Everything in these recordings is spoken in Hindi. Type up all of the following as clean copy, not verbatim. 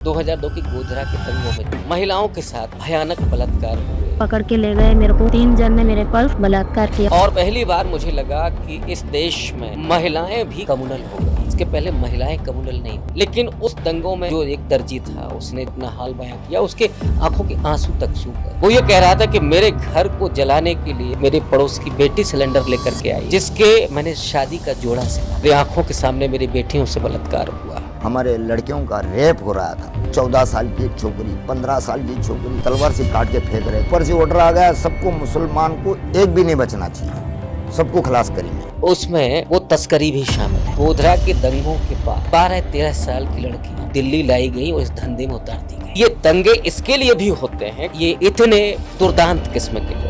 2002 की गोधरा के दंगों में महिलाओं के साथ भयानक बलात्कार हुए पकड़ के ले गए मेरे को। 3 जन ने मेरे पर बलात्कार किया। और पहली बार मुझे लगा कि इस देश में महिलाएं भी कम्युनल हो गई। इसके पहले महिलाएं कम्युनल नहीं, लेकिन उस दंगों में जो एक दर्जी था उसने इतना हाल बयां किया, उसके आंखों के आंसू तक सूख गए। वो ये कह रहा था कि मेरे घर को जलाने के लिए मेरे पड़ोस की बेटी सिलेंडर लेकर के आई, जिसके मैंने शादी का जोड़ा से मेरी आंखों के सामने मेरी बेटियों से बलात्कार हुआ। हमारे लड़कियों का रेप हो रहा था। 14 साल की एक छोकरी, 15 साल की छोकरी तलवार से काट के फेंक रहे। ऊपर से ऑर्डर आ गया, सबको, मुसलमान को एक भी नहीं बचना चाहिए, सबको खलास करेंगे। उसमें वो तस्करी भी शामिल है। गोधरा के दंगों के बाद 12-13 साल की लड़की दिल्ली लाई गई और इस धंधे में उतार दी गई। ये दंगे इसके लिए भी होते हैं, ये इतने दुर्दांत किस्म के लोग।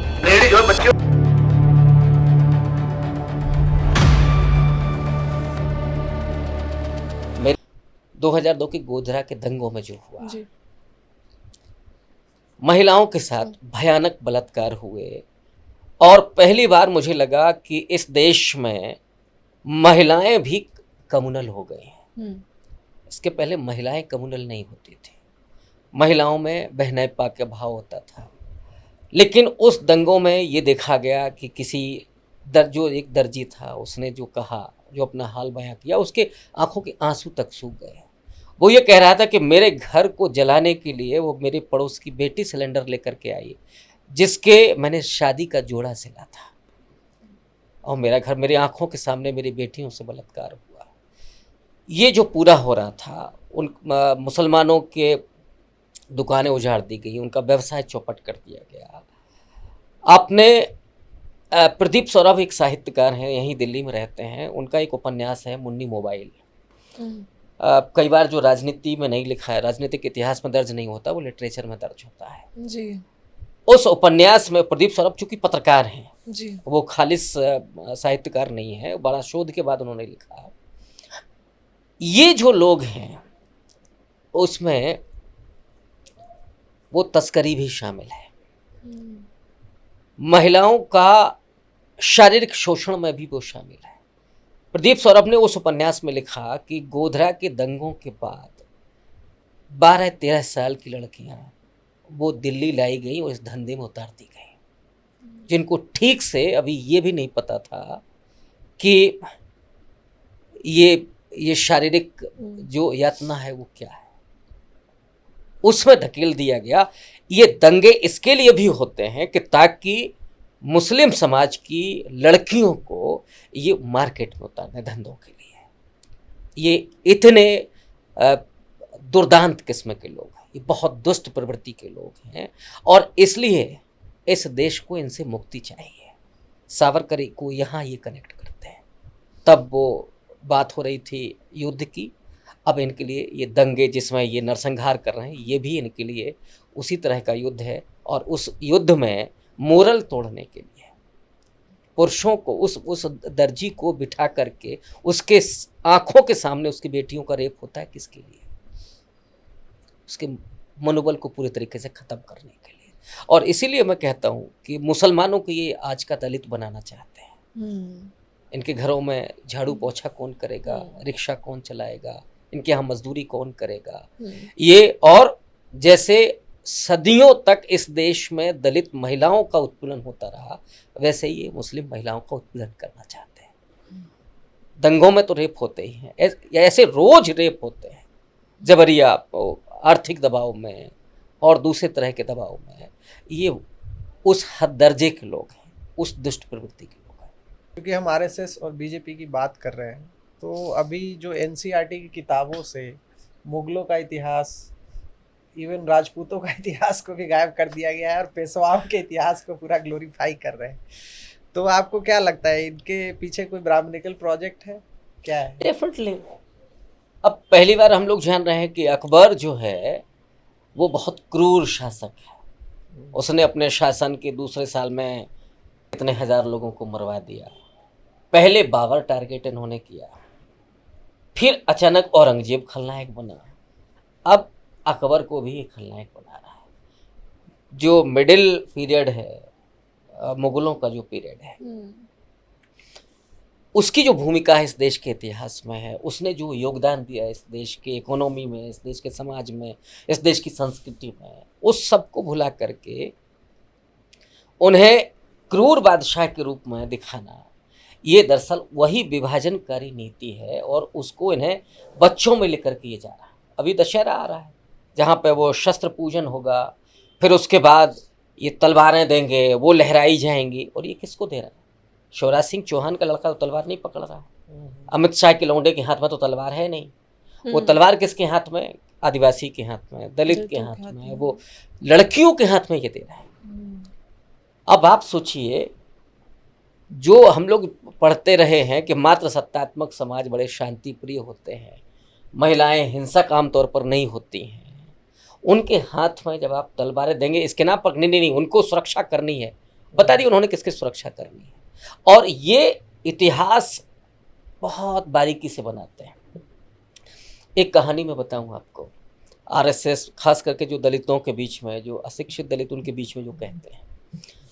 2002 की गोधरा के दंगों में जो हुआ, महिलाओं के साथ भयानक बलात्कार हुए और पहली बार मुझे लगा कि इस देश में महिलाएं भी कम्युनल हो गई हैं। इसके पहले महिलाएं कम्युनल नहीं होती थी, महिलाओं में बहनेपा का भाव होता था। लेकिन उस दंगों में ये देखा गया कि किसी जो एक दर्जी था उसने जो कहा, जो अपना हाल बयां किया, उसके आंखों के आंसू तक सूख गए। वो ये कह रहा था कि मेरे घर को जलाने के लिए वो मेरे पड़ोस की बेटी सिलेंडर लेकर के आई, जिसके मैंने शादी का जोड़ा सिला था, और मेरा घर, मेरी आंखों के सामने मेरी बेटियों से बलात्कार हुआ। ये जो पूरा हो रहा था, उन मुसलमानों के दुकानें उजाड़ दी गई, उनका व्यवसाय चौपट कर दिया गया। आपने प्रदीप सौरभ एक साहित्यकार हैं, यहीं दिल्ली में रहते हैं, उनका एक उपन्यास है मुन्नी मोबाइल। कई बार जो राजनीति में नहीं लिखा है, राजनीतिक इतिहास में दर्ज नहीं होता, वो लिटरेचर में दर्ज होता है जी। उस उपन्यास में प्रदीप सौरभ चूंकि पत्रकार हैं जी, वो खालिस साहित्यकार नहीं है, बड़ा शोध के बाद उन्होंने लिखा। ये जो लोग हैं उसमें वो तस्करी भी शामिल है, महिलाओं का शारीरिक शोषण में भी वो शामिल है। प्रदीप सौरभ ने उस उपन्यास में लिखा कि गोधरा के दंगों के बाद 12-13 साल की लड़कियां वो दिल्ली लाई गई और इस धंधे में उतार दी गई, जिनको ठीक से अभी ये भी नहीं पता था कि ये शारीरिक जो यातना है वो क्या है, उसमें धकेल दिया गया। ये दंगे इसके लिए भी होते हैं कि ताकि मुस्लिम समाज की लड़कियों को ये मार्केट में उतारने, धंधों के लिए। ये इतने दुर्दांत किस्म के लोग हैं, ये बहुत दुष्ट प्रवृत्ति के लोग हैं, और इसलिए इस देश को इनसे मुक्ति चाहिए। सावरकर को यहाँ ये कनेक्ट करते हैं। तब वो बात हो रही थी युद्ध की, अब इनके लिए ये दंगे जिसमें ये नरसंहार कर रहे हैं, ये भी इनके लिए उसी तरह का युद्ध है। और उस युद्ध में मोरल तोड़ने के लिए पुरुषों को, उस दर्जी को बिठा करके उसके आंखों के सामने उसकी बेटियों का रेप होता है, किसके लिए? उसके मनोबल को पूरे तरीके से ख़त्म करने के लिए। और इसीलिए मैं कहता हूँ कि मुसलमानों को ये आज का दलित बनाना चाहते हैं। इनके घरों में झाड़ू पोछा कौन करेगा, रिक्शा कौन चलाएगा, इनके यहाँ मजदूरी कौन करेगा, ये। और जैसे सदियों तक इस देश में दलित महिलाओं का उत्पीड़न होता रहा, वैसे ही ये मुस्लिम महिलाओं का उत्पीड़न करना चाहते हैं। दंगों में तो रेप होते ही हैं, ऐसे रोज रेप होते हैं, जबरिया, आर्थिक दबाव में और दूसरे तरह के दबाव में। ये उस हद दर्जे के लोग हैं, उस दुष्ट प्रवृत्ति के लोग हैं। क्योंकि हम आरएसएस और बीजेपी की बात कर रहे हैं, तो अभी जो एनसीईआरटी की किताबों से मुगलों का इतिहास, इवन राजपूतों का इतिहास को भी गायब कर दिया गया है और पेशवाओं के इतिहास को पूरा ग्लोरीफाई कर रहे हैं। तो आपको क्या लगता है, इनके पीछे कोई ब्राह्मणिकल प्रोजेक्ट है, क्या है? डेफिनेटली। अब पहली बार हम लोग जान रहे हैं कि अकबर जो है वो बहुत क्रूर शासक है। उसने अपने शासन के दूसरे साल में कितने हजार लोगों को मरवा दिया। पहले बाबर टारगेट इन्होंने किया, फिर अचानक औरंगजेब खलनायक बना, अब अकबर को भी एक खलनायक बना रहा है। जो मिडिल पीरियड है, मुगलों का जो पीरियड है, उसकी जो भूमिका है इस देश के इतिहास में है, उसने जो योगदान दिया है इस देश के इकोनॉमी में, इस देश के समाज में, इस देश की संस्कृति में, उस सब को भुला करके उन्हें क्रूर बादशाह के रूप में दिखाना, ये दरअसल वही विभाजनकारी नीति है और उसको इन्हें बच्चों में लेकर के ये जा रहा है। अभी दशहरा आ रहा है जहाँ पे वो शस्त्र पूजन होगा, फिर उसके बाद ये तलवारें देंगे, वो लहराई जाएंगी, और ये किसको दे रहा है? शिवराज सिंह चौहान का लड़का तो तलवार नहीं पकड़ रहा है, अमित शाह के लौंडे के हाथ में तो तलवार है नहीं। वो तलवार किसके हाथ में? आदिवासी के हाथ में, दलित के हाथ में, वो लड़कियों के हाथ में ये दे रहा है। अब आप सोचिए, जो हम लोग पढ़ते रहे हैं कि मात्र सत्तात्मक समाज बड़े शांति प्रिय होते हैं, महिलाएं हिंसक आमतौर पर नहीं होती हैं, उनके हाथ में जब आप तलवारें देंगे, इसके नाम पर नहीं, उनको सुरक्षा करनी है। बता दी उन्होंने किसकी सुरक्षा करनी है। और ये इतिहास बहुत बारीकी से बनाते हैं। एक कहानी मैं बताऊं आपको, आरएसएस खास करके जो दलितों के बीच में, जो अशिक्षित दलित उनके बीच में जो कहते हैं,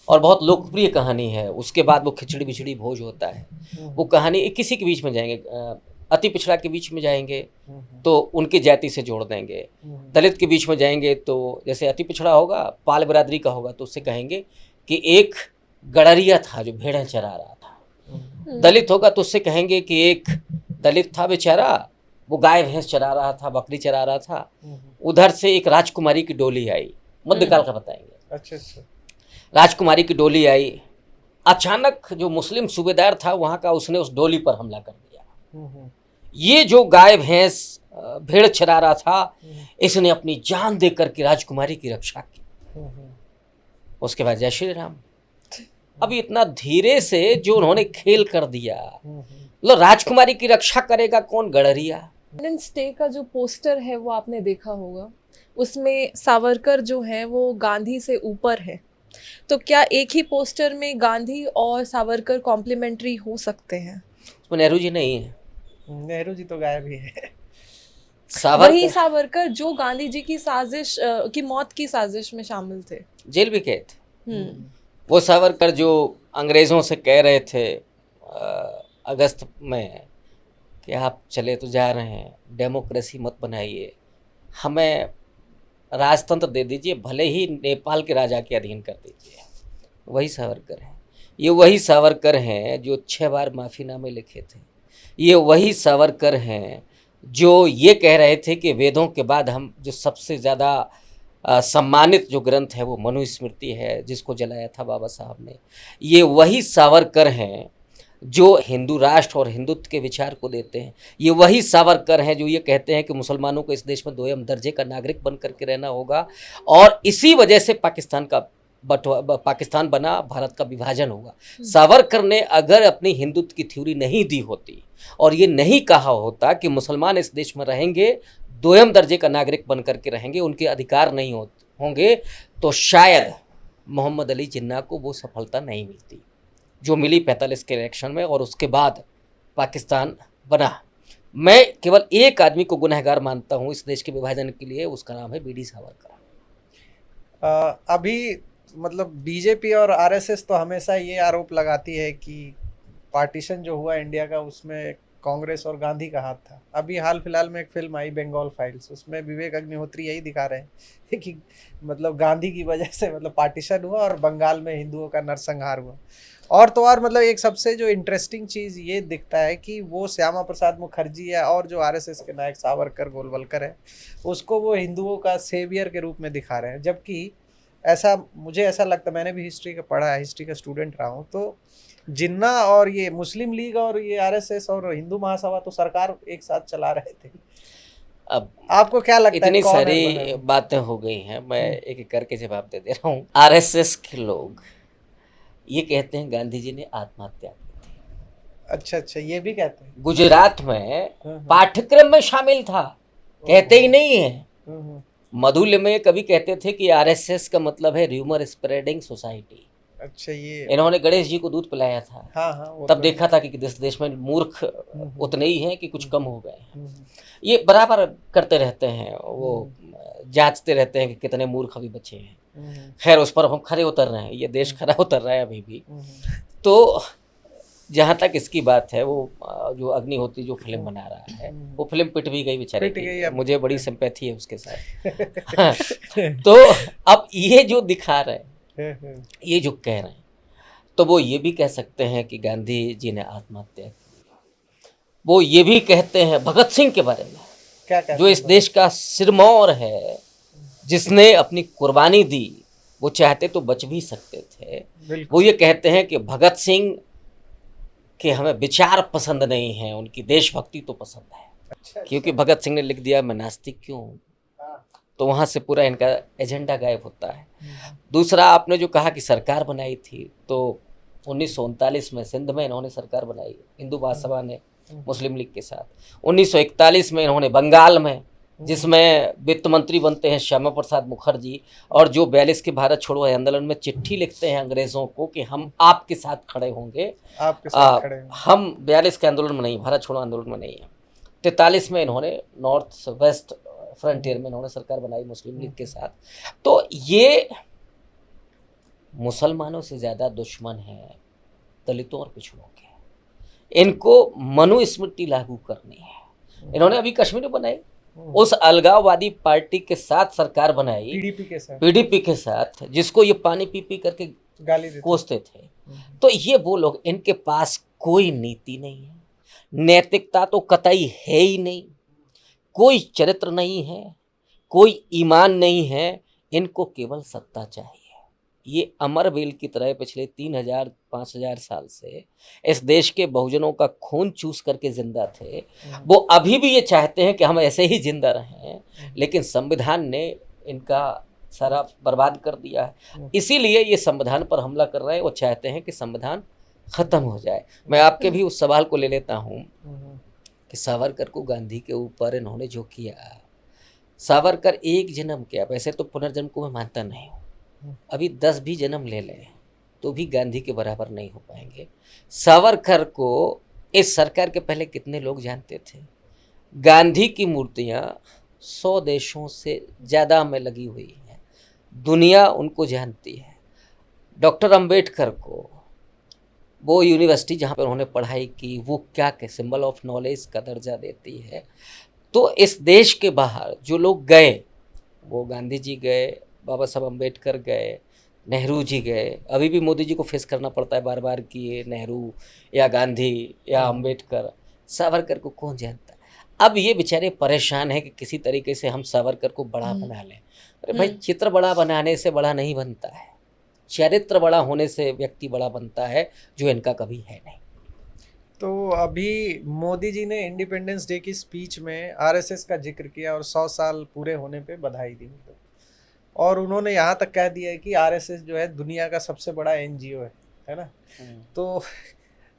और बहुत लोकप्रिय कहानी है। उसके बाद वो खिचड़ी बिचड़ी भोज होता है। वो कहानी किसी के बीच में जाएंगे, अति पिछड़ा के बीच में जाएंगे तो उनकी जाति से जोड़ देंगे, दलित के बीच में जाएंगे तो जैसे अति पिछड़ा होगा, पाल बिरादरी का होगा, तो उससे कहेंगे कि एक गड़रिया था जो भेड़ें चरा रहा था। दलित होगा तो उससे कहेंगे कि एक दलित था बेचारा, वो गाय भैंस चरा रहा था, बकरी चरा रहा था। उधर से एक राजकुमारी की डोली आई, मध्यकाल का बताएंगे। अच्छा अच्छा। राजकुमारी की डोली आई, अचानक जो मुस्लिम सूबेदार था वहाँ का, उसने उस डोली पर हमला कर दिया। ये जो गाय भैंस भेड़ चरा रहा था, इसने अपनी जान देकर के राजकुमारी की रक्षा की। उसके बाद जय श्री राम। अब इतना धीरे से जो उन्होंने खेल कर दिया, मतलब राजकुमारी की रक्षा करेगा कौन? गड़रिया। इंडिपेंडेंस डे का जो पोस्टर है वो आपने देखा होगा, उसमें सावरकर जो है वो गांधी से ऊपर है। तो क्या एक ही पोस्टर में गांधी और सावरकर कॉम्प्लीमेंट्री हो सकते हैं? उसमें नेहरू जी नहीं है। नेहरू जी तो गायब ही है। वही सावरकर जो गांधी जी की साजिश की मौत की साजिश में शामिल थे, जेल भी गए थे। वो सावरकर जो अंग्रेज़ों से कह रहे थे अगस्त में कि आप चले तो जा रहे हैं, डेमोक्रेसी मत बनाइए, हमें राजतंत्र दे दीजिए, भले ही नेपाल के राजा के अधीन कर दीजिए। वही सावरकर हैं। ये वही सावरकर हैं जो 6 बार माफ़ीनामे लिखे थे। ये वही सावरकर हैं जो ये कह रहे थे कि वेदों के बाद हम जो सबसे ज़्यादा सम्मानित जो ग्रंथ है वो मनुस्मृति है, जिसको जलाया था बाबा साहब ने। ये वही सावरकर हैं जो हिंदू राष्ट्र और हिंदुत्व के विचार को देते हैं। ये वही सावरकर हैं जो ये कहते हैं कि मुसलमानों को इस देश में दोयम दर्जे का नागरिक बन करके रहना होगा, और इसी वजह से पाकिस्तान बना, भारत का विभाजन हुआ। सावरकर ने अगर अपनी हिंदुत्व की थ्योरी नहीं दी होती और ये नहीं कहा होता कि मुसलमान इस देश में रहेंगे, दोयम दर्जे का नागरिक बन करके रहेंगे, उनके अधिकार नहीं होंगे, तो शायद मोहम्मद अली जिन्ना को वो सफलता नहीं मिलती जो मिली 45 के इलेक्शन में, और उसके बाद पाकिस्तान बना। मैं केवल एक आदमी को गुनहगार मानता हूँ इस देश के विभाजन के लिए, उसका नाम है बीडी सावरकर। अभी मतलब बीजेपी और आरएसएस तो हमेशा ये आरोप लगाती है कि पार्टीशन जो हुआ इंडिया का, उसमें कांग्रेस और गांधी का हाथ था। अभी हाल फिलहाल में एक फिल्म आई बंगाल फाइल्स, उसमें विवेक अग्निहोत्री यही दिखा रहे हैं कि मतलब गांधी की वजह से मतलब पार्टीशन हुआ और बंगाल में हिंदुओं का नरसंहार हुआ। और तो और मतलब एक सबसे जो इंटरेस्टिंग चीज़ ये दिखता है कि वो श्यामा प्रसाद मुखर्जी है और जो आरएसएस के नायक सावरकर गोलवलकर है, उसको वो हिंदुओं का सेवियर के रूप में दिखा रहे हैं। जबकि मुझे ऐसा लगता, मैंने भी हिस्ट्री का पढ़ा है, हिस्ट्री का स्टूडेंट रहा हूँ, तो जिन्ना और ये मुस्लिम लीग और ये आरएसएस और हिंदू महासभा तो सरकार एक साथ चला रहे थे। अब आपको क्या लगता है? इतनी सारी बातें हो गई हैं, मैं एक एक करके जवाब दे रहा हूँ। आरएसएस के लोग ये कहते हैं गांधी जी ने आत्महत्या की थी। अच्छा, ये भी कहते हैं। गुजरात में पाठ्यक्रम में शामिल था, कहते ही नहीं है। मधुलिम में कभी कहते थे कि आरएसएस का मतलब है र्यूमर स्प्रेडिंग सोसाइटी। अच्छा, ये इन्होंने गणेश जी को दूध पिलाया था। हाँ, तब देखा था कि देश में मूर्ख उतने ही हैं कि कुछ कम हो गए। ये बराबर करते रहते हैं, वो जांचते रहते हैं कि कितने मूर्ख अभी बचे हैं। खैर, उस पर हम खरे उतर रहे हैं, ये देश खरा उतर रहा है अभी भी। तो जहाँ तक इसकी बात है, वो जो अग्निहोत्री जो फिल्म बना रहा है, वो फिल्म पिट भी गई बेचारे पिट गई की, अब। मुझे बड़ी सिंपैथी है उसके साथ। तो अब ये जो दिखा रहे हैं, ये जो कह रहे हैं, तो वो ये भी कह सकते हैं कि गांधी जी ने आत्महत्या की। वो ये भी कहते हैं भगत सिंह के बारे में, क्या कहते जो इस हैं? देश का सिरमौर है, जिसने अपनी कुर्बानी दी। वो चाहते तो बच भी सकते थे। बिल्कुल। वो ये कहते हैं कि भगत सिंह के हमें विचार पसंद नहीं है, उनकी देशभक्ति तो पसंद है। अच्छा, क्योंकि भगत सिंह ने लिख दिया मैं नास्तिक क्यों हूँ, हाँ। तो वहाँ से पूरा इनका एजेंडा गायब होता है। दूसरा, आपने जो कहा कि सरकार बनाई थी, तो 1939 में सिंध में इन्होंने सरकार बनाई, हिंदू महासभा ने मुस्लिम लीग के साथ। 1941 में इन्होंने बंगाल में, जिसमें वित्त मंत्री बनते हैं श्यामा प्रसाद मुखर्जी, और जो 42 के भारत छोड़ो आंदोलन में चिट्ठी लिखते हैं अंग्रेजों को कि हम आपके साथ खड़े होंगे, आपके साथ खड़े हैं। हम 42 के आंदोलन में नहीं, भारत छोड़ो आंदोलन में नहीं है। 43 में इन्होंने नॉर्थ वेस्ट फ्रंटियर में इन्होंने सरकार बनाई मुस्लिम लीग के साथ। तो ये मुसलमानों से ज़्यादा दुश्मन है दलितों और पिछड़ों के। इनको मनुस्मृति लागू करनी है। इन्होंने अभी कश्मीर में बनाई, उस अलगाववादी पार्टी के साथ सरकार बनाई, पीडीपी के साथ, जिसको ये पानी पी पी करके गाली देते कोसते थे। तो ये वो लोग, इनके पास कोई नीति नहीं है, नैतिकता तो कतई है ही नहीं, कोई चरित्र नहीं है, कोई ईमान नहीं है, इनको केवल सत्ता चाहिए। ये अमर बेल की तरह पिछले 3000-5000 साल से इस देश के बहुजनों का खून चूस करके जिंदा थे। वो अभी भी ये चाहते हैं कि हम ऐसे ही जिंदा रहें, लेकिन संविधान ने इनका सारा बर्बाद कर दिया है। इसीलिए ये संविधान पर हमला कर रहे हैं। वो चाहते हैं कि संविधान खत्म हो जाए। मैं आपके भी उस सवाल को ले लेता हूँ कि सावरकर को गांधी के ऊपर इन्होंने जो किया, सावरकर एक जन्म किया, वैसे तो पुनर्जन्म को मैं मानता नहीं हूँ, अभी 10 भी जन्म ले लें तो भी गांधी के बराबर नहीं हो पाएंगे। सावरकर को इस सरकार के पहले कितने लोग जानते थे? गांधी की मूर्तियाँ 100 देशों से ज़्यादा में लगी हुई हैं, दुनिया उनको जानती है। डॉक्टर अंबेडकर को वो यूनिवर्सिटी जहाँ पर उन्होंने पढ़ाई की, वो क्या के सिंबल ऑफ नॉलेज का दर्जा देती है। तो इस देश के बाहर जो लोग गए, वो गांधी जी गए, बाबा साहब अम्बेडकर गए, नेहरू जी गए। अभी भी मोदी जी को फेस करना पड़ता है बार बार कि ये नेहरू या गांधी या अम्बेडकर। सावरकर को कौन जानता है? अब ये बेचारे परेशान हैं कि किसी तरीके से हम सावरकर को बड़ा बना लें। अरे भाई, चित्र बड़ा बनाने से बड़ा नहीं बनता है, चरित्र बड़ा होने से व्यक्ति बड़ा बनता है, जो इनका कभी है नहीं। तो अभी मोदी जी ने इंडिपेंडेंस डे की स्पीच में आरएसएस का जिक्र किया और 100 साल पूरे होने पे बधाई दी, और उन्होंने यहाँ तक कह दिया है कि आरएसएस जो है दुनिया का सबसे बड़ा एनजीओ है ना। तो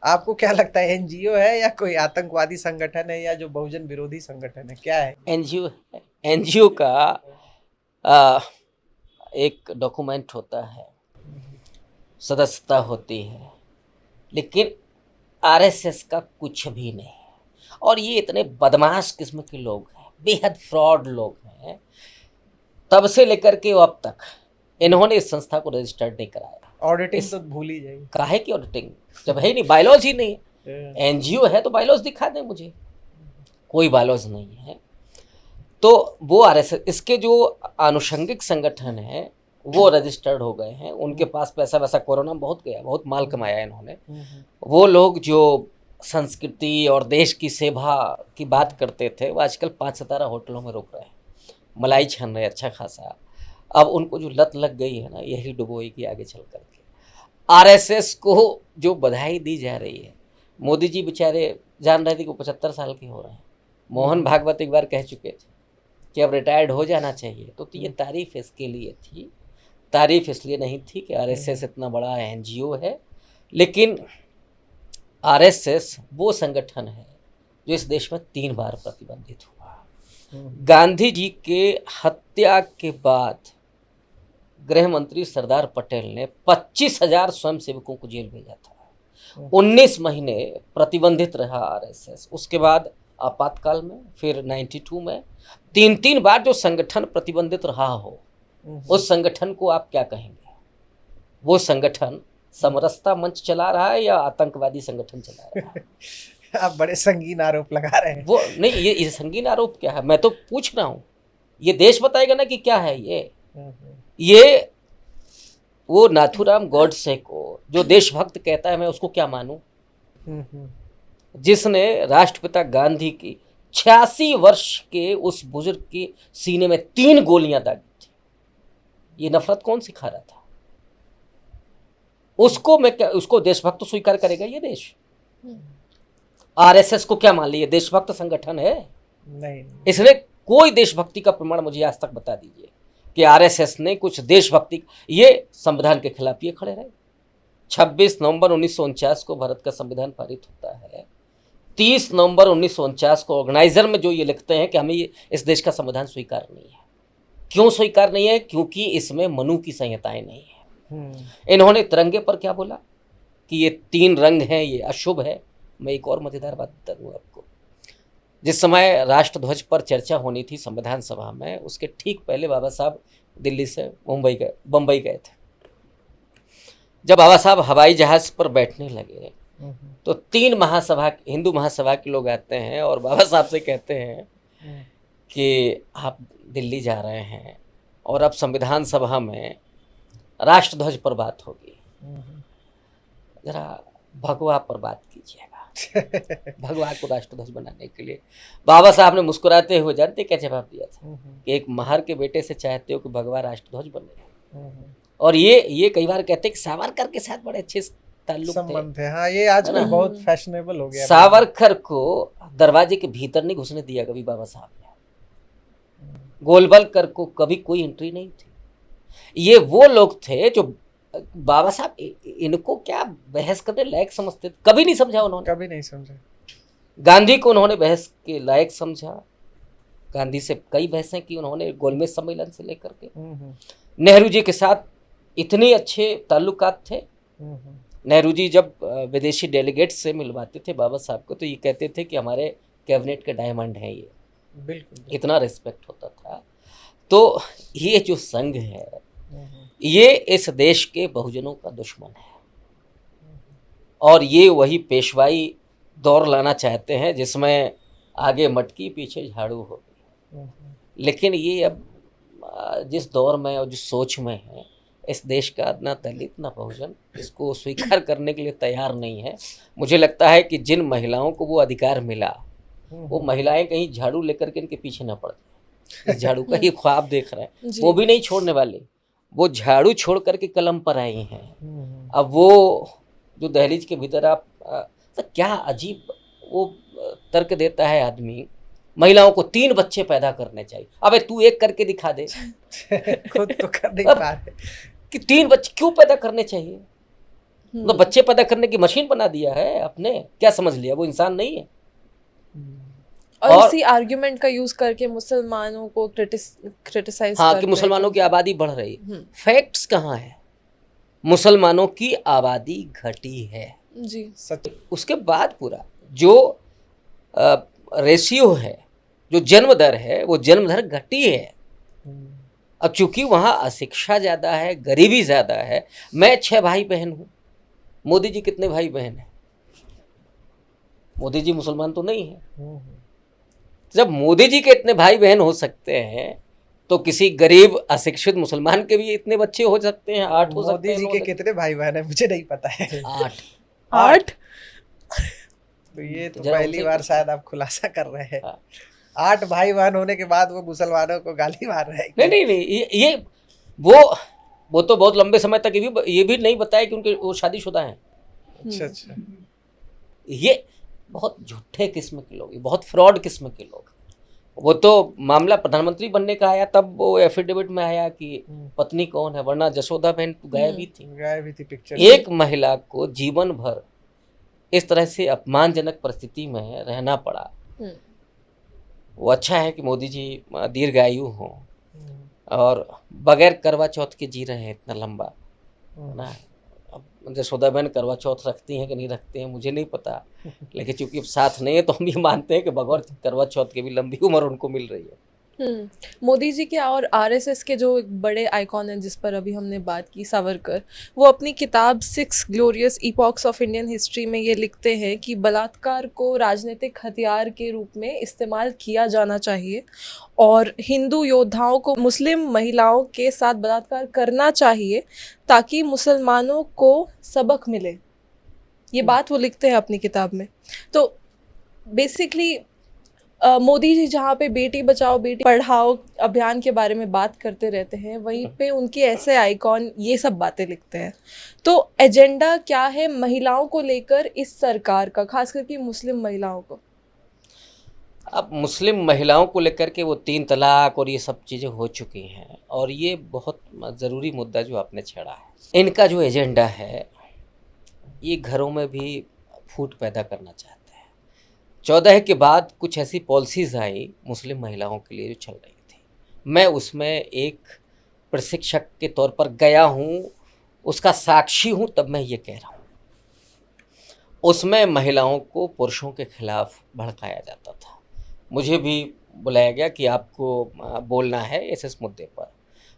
आपको क्या लगता है, एनजीओ है या कोई आतंकवादी संगठन है या जो बहुजन विरोधी संगठन है, क्या है? एनजीओ का एक डॉक्यूमेंट होता है, सदस्यता होती है, लेकिन आरएसएस का कुछ भी नहीं है। और ये इतने बदमाश किस्म के लोग हैं, बेहद फ्रॉड लोग हैं। तब से लेकर के अब तक इन्होंने इस संस्था को रजिस्टर्ड नहीं कराया। ऑडिटिंग तो भूल ही जाइए। काहे की ऑडिटिंग, जब है ही नहीं, बायलॉज ही नहीं है। एनजीओ है तो बायलॉज दिखा दें मुझे, कोई बायलॉज नहीं है। तो वो आरएसएस, इसके जो आनुषंगिक संगठन हैं वो रजिस्टर्ड हो गए हैं, उनके पास पैसा वैसा कोरोना में बहुत गया, बहुत माल कमाया इन्होंने। वो लोग जो संस्कृति और देश की सेवा की बात करते थे, वो आजकल 5 सितारा होटलों में रुक रहे हैं, मलाई छन रहे अच्छा खासा। अब उनको जो लत लग गई है ना, यही डुबोएगी आगे चल करके। आरएसएस को जो बधाई दी जा रही है, मोदी जी बेचारे जान रहे थे कि 75 साल के हो रहे हैं। मोहन भागवत एक बार कह चुके थे कि अब रिटायर्ड हो जाना चाहिए। तो ये तारीफ इसके लिए थी, तारीफ इसलिए नहीं थी कि आरएसएस इतना बड़ा एनजीओ है, लेकिन आरएसएस वो संगठन है जो इस देश में 3 बार प्रतिबंधित हुआ। गांधी जी के हत्या के बाद गृह मंत्री सरदार पटेल ने 25,000 स्वयंसेवकों को जेल भेजा था। 19 महीने प्रतिबंधित रहा आरएसएस। उसके बाद आपातकाल में, फिर 92 में, 3 बार जो संगठन प्रतिबंधित रहा हो, उस संगठन को आप क्या कहेंगे? वो संगठन समरसता मंच चला रहा है या आतंकवादी संगठन चला रहा है? आप बड़े संगीन आरोप लगा रहे हैं। वो नहीं, ये संगीन आरोप क्या है, मैं तो पूछ रहा हूँ। ये देश बताएगा ना कि क्या है ये वो नाथूराम गॉडसे को जो देशभक्त कहता है, मैं उसको क्या मानूं, जिसने राष्ट्रपिता गांधी की 86 वर्ष के उस बुजुर्ग के सीने में 3 गोलियां दागी थी। ये नफरत कौन सिखा रहा था उसको? उसको देशभक्त स्वीकार करेगा ये देश? आरएसएस को क्या मान लिया देशभक्त संगठन है? नहीं। इसने कोई देशभक्ति का प्रमाण मुझे आज तक बता दीजिए कि आरएसएस ने कुछ देशभक्ति, ये संविधान के खिलाफ ये खड़े रहे। 26 नवंबर 1949 को भारत का संविधान पारित होता है। 30 नवंबर 1949 को ऑर्गेनाइजर में जो ये लिखते हैं कि हमें इस देश का संविधान स्वीकार नहीं है। क्यों स्वीकार नहीं है? क्योंकि इसमें मनु की संहिताएं नहीं है। इन्होंने तिरंगे पर क्या बोला कि ये 3 रंग हैं, ये अशुभ है। मैं एक और मजेदार बात बता दूं आपको। जिस समय राष्ट्रध्वज पर चर्चा होनी थी संविधान सभा में, उसके ठीक पहले बाबा साहब दिल्ली से बम्बई गए थे। जब बाबा साहब हवाई जहाज पर बैठने लगे तो 3 हिंदू महासभा के लोग आते हैं और बाबा साहब से कहते हैं कि आप दिल्ली जा रहे हैं और अब संविधान सभा में राष्ट्रध्वज पर बात होगी, जरा भगवा पर बात कीजिएगा। भगवा को राष्ट्रध्वज बनाने के लिए बाबा साहब ने मुस्कुराते हुए जानते क्या जवाब दिया था कि एक महार के बेटे से चाहते हो कि भगवा राष्ट्रध्वज बने। और ये कई बार कहते हैं कि सावरकर के साथ बड़े अच्छे ताल्लुक थे। हाँ, ये आजकल बहुत फैशनेबल हो गया। सावरकर को दरवाजे के भीतर नहीं घुसने दिया कभी बाबा साहब ने। गोलवलकर को कभी कोई एंट्री नहीं थी। ये वो लोग थे जो बाबा साहब इनको क्या बहस करने लायक समझते थे? कभी नहीं समझा उन्होंने, कभी नहीं समझा। गांधी को उन्होंने बहस के लायक समझा। गांधी से कई बहसें की उन्होंने, गोलमेज सम्मेलन से लेकर के। नेहरू जी के साथ इतने अच्छे ताल्लुकात थे। नेहरू जी जब विदेशी डेलीगेट से मिलवाते थे बाबा साहब को तो ये कहते थे कि हमारे कैबिनेट के डायमंड हैं ये। बिल्कुल। इतना रिस्पेक्ट होता था। तो ये जो संघ है ये इस देश के बहुजनों का दुश्मन है और ये वही पेशवाई दौर लाना चाहते हैं जिसमें आगे मटकी पीछे झाड़ू होगी। लेकिन ये अब जिस दौर में और जिस सोच में है, इस देश का ना दलित ना बहुजन इसको स्वीकार करने के लिए तैयार नहीं है। मुझे लगता है कि जिन महिलाओं को वो अधिकार मिला वो महिलाएं कहीं झाड़ू लेकर के इनके पीछे ना पड़ जाए। इस झाड़ू का ये ख्वाब देख रहे हैं, वो भी नहीं छोड़ने वाले। वो झाड़ू छोड़ करके कलम पर आई हैं। अब वो जो दहलीज के भीतर आप तो क्या अजीब वो तर्क देता है आदमी, महिलाओं को 3 बच्चे पैदा करने चाहिए। अबे तू एक करके दिखा दे। खुद तो कर नहीं पा रहे कि 3 बच्चे क्यों पैदा करने चाहिए? मतलब बच्चे पैदा करने की मशीन बना दिया है आपने, क्या समझ लिया वो इंसान नहीं है? और इसी आर्गुमेंट का यूज करके मुसलमानों को क्रिटिसाइज हाँ कि मुसलमानों की आबादी बढ़ रही है। फैक्ट्स कहाँ है? मुसलमानों की आबादी घटी है जी, सच। उसके बाद पूरा जो रेशियो है, जो जन्म दर है, वो जन्म दर घटी है। अब चूंकि वहाँ अशिक्षा ज़्यादा है, गरीबी ज़्यादा है। मैं 6 भाई बहन हूँ। मोदी जी कितने भाई बहन हैं? मोदी जी मुसलमान तो नहीं है। जब मोदी जी के इतने भाई बहन हो सकते हैं तो किसी गरीब अशिक्षित मुसलमान के भी इतने बच्चे हो सकते हैं। 8 हो सकते हैं। मोदी जी के कितने भाई बहन है मुझे नहीं पता है। 8। तो ये तो पहली बार शायद आप खुलासा कर रहे हैं। 8 भाई बहन होने के बाद वो मुसलमानों को गाली मार रहे हैं। नहीं, ये वो तो बहुत लंबे समय तक ये भी नहीं बताया कि उनके वो शादीशुदा हैं। अच्छा। ये बहुत झूठे किस्म के लोग, बहुत फ्रॉड किस्म के लोग। वो तो मामला प्रधानमंत्री बनने का आया तब वो एफिडेविट में आया कि पत्नी कौन है, वरना जसोदा बहन गायब ही थी पिक्चर। एक महिला को जीवन भर इस तरह से अपमानजनक परिस्थिति में रहना पड़ा। वो अच्छा है कि मोदी जी दीर्घायु हों और बगैर करवा चौथ के जी रहे हैं इतना लंबा ना। अब जसोदा बहन करवा चौथ रखती हैं कि नहीं रखती हैं मुझे नहीं पता, लेकिन चूंकि अब साथ नहीं है तो हम ये मानते हैं कि बगैर करवा चौथ के भी लंबी उम्र उनको मिल रही है। मोदी जी के और आरएसएस के जो एक बड़े आइकॉन हैं जिस पर अभी हमने बात की, सावरकर, वो अपनी किताब 6 glorious epochs of Indian history में ये लिखते हैं कि बलात्कार को राजनीतिक हथियार के रूप में इस्तेमाल किया जाना चाहिए और हिंदू योद्धाओं को मुस्लिम महिलाओं के साथ बलात्कार करना चाहिए ताकि मुसलमानों को सबक मिले। ये बात वो लिखते हैं अपनी किताब में। तो बेसिकली मोदी जी जहाँ पे बेटी बचाओ बेटी पढ़ाओ अभियान के बारे में बात करते रहते हैं, वहीं पे उनके ऐसे आइकॉन ये सब बातें लिखते हैं। तो एजेंडा क्या है महिलाओं को लेकर इस सरकार का, खास करके मुस्लिम महिलाओं को? अब मुस्लिम महिलाओं को लेकर के वो 3 तलाक और ये सब चीज़ें हो चुकी हैं, और ये बहुत ज़रूरी मुद्दा जो आपने छेड़ा है। इनका जो एजेंडा है ये घरों में भी फूट पैदा करना चाहते हैं। 14 के बाद कुछ ऐसी पॉलिसीज़ आई मुस्लिम महिलाओं के लिए जो चल रही थी। मैं उसमें एक प्रशिक्षक के तौर पर गया हूँ, उसका साक्षी हूँ, तब मैं ये कह रहा हूँ। उसमें महिलाओं को पुरुषों के खिलाफ भड़काया जाता था। मुझे भी बुलाया गया कि आपको बोलना है इस मुद्दे पर,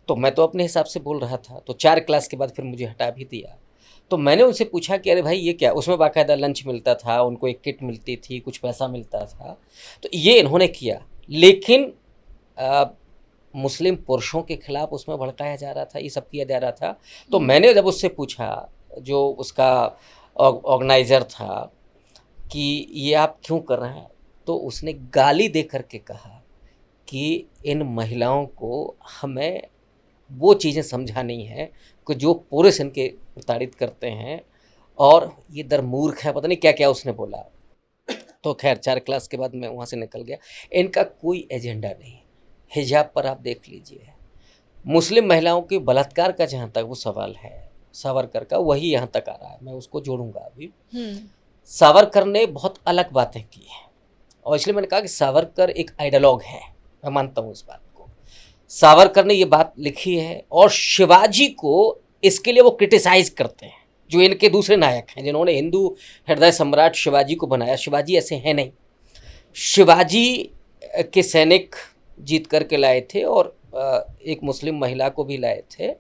तो मैं तो अपने हिसाब से बोल रहा था। तो 4 क्लास के बाद फिर मुझे हटा भी दिया। तो मैंने उनसे पूछा कि अरे भाई ये क्या? उसमें बाकायदा लंच मिलता था, उनको एक किट मिलती थी, कुछ पैसा मिलता था। तो ये इन्होंने किया, लेकिन मुस्लिम पुरुषों के खिलाफ उसमें भड़काया जा रहा था, ये सब किया जा रहा था। तो मैंने जब उससे पूछा, जो उसका ऑर्गेनाइज़र था, कि ये आप क्यों कर रहे हैं, तो उसने गाली दे करके कहा कि इन महिलाओं को हमें वो चीज़ें समझानी है कि जो पुरुष इनके प्रताड़ित करते हैं, और ये दरमूर्ख है, पता नहीं क्या क्या उसने बोला। तो खैर 4 क्लास के बाद मैं वहाँ से निकल गया। इनका कोई एजेंडा नहीं। हिजाब पर आप देख लीजिए, मुस्लिम महिलाओं के बलात्कार का जहाँ तक वो सवाल है, सावरकर का वही यहाँ तक आ रहा है। मैं उसको जोड़ूंगा अभी। सावरकर ने बहुत अलग बातें की हैं, और इसलिए मैंने कहा कि सावरकर एक आइडियोलॉग है। मैं मानता हूँ इस बात को। सावरकर ने ये बात लिखी है, और शिवाजी को इसके लिए वो क्रिटिसाइज करते हैं, जो इनके दूसरे नायक हैं जिन्होंने हिंदू हृदय सम्राट शिवाजी को बनाया। शिवाजी ऐसे हैं नहीं। शिवाजी के सैनिक जीत करके लाए थे, और एक मुस्लिम महिला को भी लाए थे।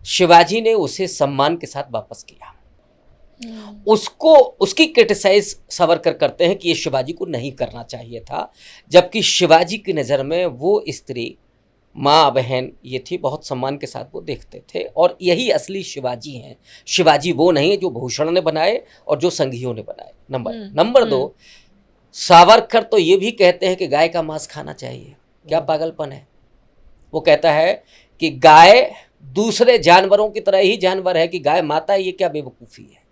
शिवाजी ने उसे सम्मान के साथ वापस किया। उसको उसकी क्रिटिसाइज सावरकर करते हैं कि ये शिवाजी को नहीं करना चाहिए था, जबकि शिवाजी की नज़र में वो स्त्री, माँ बहन ये थी, बहुत सम्मान के साथ वो देखते थे। और यही असली शिवाजी हैं। शिवाजी वो नहीं है जो भूषण ने बनाए और जो संघियों ने बनाए। नंबर 2, सावरकर तो ये भी कहते हैं कि गाय का मांस खाना चाहिए। क्या पागलपन है? वो कहता है कि गाय दूसरे जानवरों की तरह ही जानवर है, कि गाय माता है, ये क्या बेवकूफ़ी है।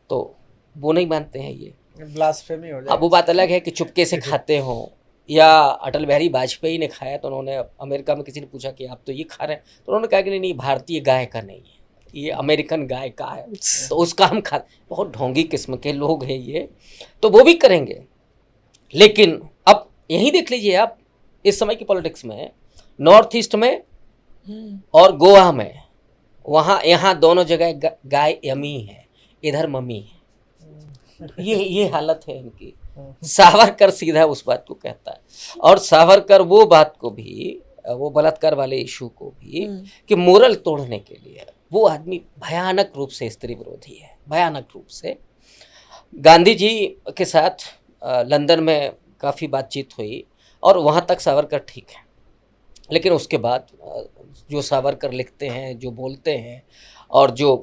तो वो नहीं मानते हैं, ये ब्लास्फेमी हो जाए। अब वो बात अलग है कि चुपके से खाते हों, या अटल बिहारी वाजपेयी ने खाया तो उन्होंने, अमेरिका में किसी ने पूछा कि आप तो ये खा रहे हैं, तो उन्होंने कहा कि नहीं, भारतीय गाय का नहीं है, ये अमेरिकन गाय का है, तो उसका हम खा। बहुत ढोंगी किस्म के लोग हैं ये, तो वो भी करेंगे। लेकिन अब यही देख लीजिए आप, इस समय की पॉलिटिक्स में, नॉर्थ ईस्ट में और गोवा में, वहाँ यहाँ दोनों जगह गाय यमी है, इधर मम्मी है। ये हालत है इनकी। सावरकर सीधा उस बात को कहता है, और सावरकर वो बात को भी, वो बलात्कार वाले इशू को भी, कि मोरल तोड़ने के लिए वो आदमी भयानक रूप से स्त्री विरोधी है, भयानक रूप से। गांधी जी के साथ लंदन में काफ़ी बातचीत हुई, और वहाँ तक सावरकर ठीक है। लेकिन उसके बाद जो सावरकर लिखते हैं, जो बोलते हैं, और जो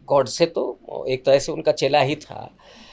गॉड से तो एक तरह से उनका चेला ही था,